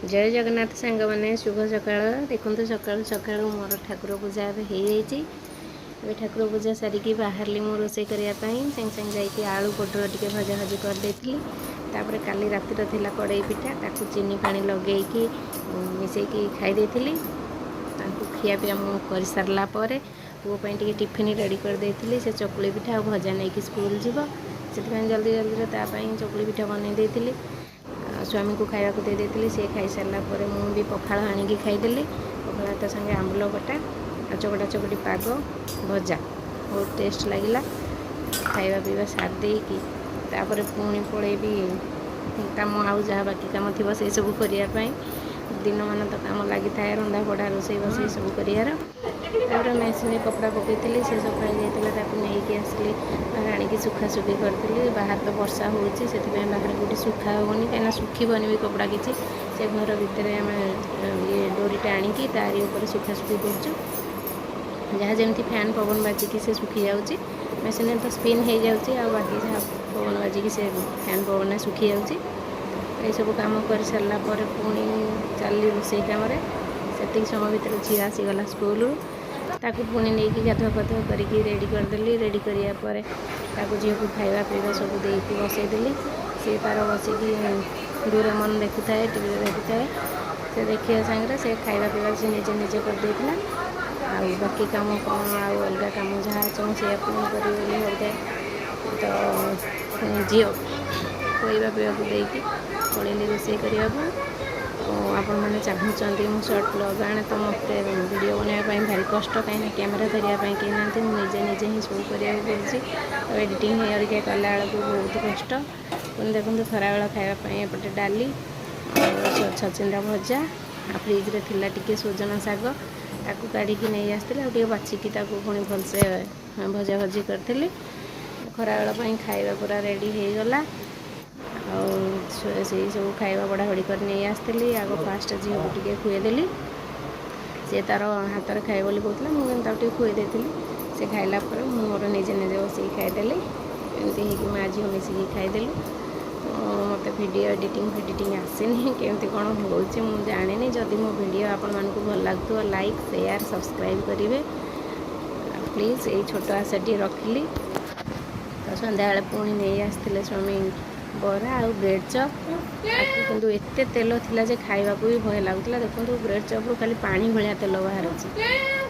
जय जगन्नाथ सांग मैंने शुभ सकाळ देखते सकाळू सकाळू मोर ठाकुर पूजा हो जाए ठाकुर पूजा सारिकी बाहरली मो रोसे करने संगे संगे जाकि आलू पोटल टे भजा भजी करदेली तापर काली रातिर थिला कड़ई पिठा ताकू चीनी पानी लगेगी मिसेकी खाई खिया पिया मु कर सारा पुओं टे टिफिन रेडी करदेली से चकुली पिठा और भजा नहीं कि स्कूल जीव से जल्दी जल्दी चकुली पिठा बनई स्वामी को खाया दे देती सी खाई सारा मुझे पखाड़ आनिकी खाईदेली पखाड़ भात संगे आंबुल कटा चकटा चकटी पाग भजा बहुत टेस्ट लगिला खाଇବା पीवा सार देकी तापर पुणी पलैबी कम आउ जहाँ बाकी कम थी से सब करने दिन मान तो कम लगी था रंधा बड़ा रोसे बस सब करार तापर मेसीन कपड़ा पकई से सफा जाता नहीं आसली आनिकी सुखा सुखी करी बाहर तो वर्षा होती से बाहर कौटी सुखा हेनी कहीं सुखीबनी भी कपड़ा किसी से घर भितर आम ये डोरीटा आनिकी तारी ऊपर सुखा सुखी कर जहाँ जमी फैन पवन बाजिकी से सुखी जाऊँगी मेसीन तो स्पिन हो जाऊँगी आ बाकी जहाँ पवन बाजिकी से फैन पवन सुखी जाऊँगी ये सब कम कर सारा पुणी चलि रोसे कम से समय भर झी आसीगला स्कूल ताकू पुणी नहीं गाधुआ पाधुआ करके रेडी करदेली रेडी करापर झील को खाଇବା पीवा सब देकी बसईदेली सी तार बसिकी डोरेमन देखु थाए टीवी देखु थाए से देखिया सांगे से खाଇବା पीवा से निजे निजे करदे बाकी काम कौन आउ अलग कम जहाँ चाहूँ से कर तो झील खाଇବା पीवा देकी पड़ेली रोसे करने आपण मैंने चाहूँगी मु सर्ट ब्लॉग आने तो मत वीडियो बनाई भारी कष्ट कहीं कैमेरा धरने कहीं ना निजे निजे ही सब कराया पड़ी तो एडिटिंग हरिका कला बेलू बहुत कष्ट पुणी देखते खरा बेला खावाई एपटे डाली छचिंदा भजा फ्रिज्रे थिला टिके सोजना शाग ताकू काढ़ी नहीं आसती बाछिकी पुणी भलसे भजा भजी करी खरा बेला खाଇବା पूरा रेडी हो गला से सब खाଇବା बड़ाबड़ी कर नहीं आसती आग फास्ट झील को टे खुएदेली सी तार हाथ में खाए बोली कहला मुझे खुएदे से खाइला मोर निजे निजे बस खाईदेली एमती हो माँ झील मिसिकी खाईदेलु मत वीडियो एडिटिंग आसेनी केमती कौन हो जानी जदि मो वीडियो आपण मानक भल लगुव लाइक शेयर सब्सक्राइब करेंगे प्लीज ये छोट आशाटी रखिली तो सन्ध्या पुणी नहीं आसते स्वामी बरा आ ब्रेड चप किंतु एते तेल थिला जे खाइबा को भी भय लगुला देखो ब्रेड चप रू खाली पानी भलिया तेल बाहर।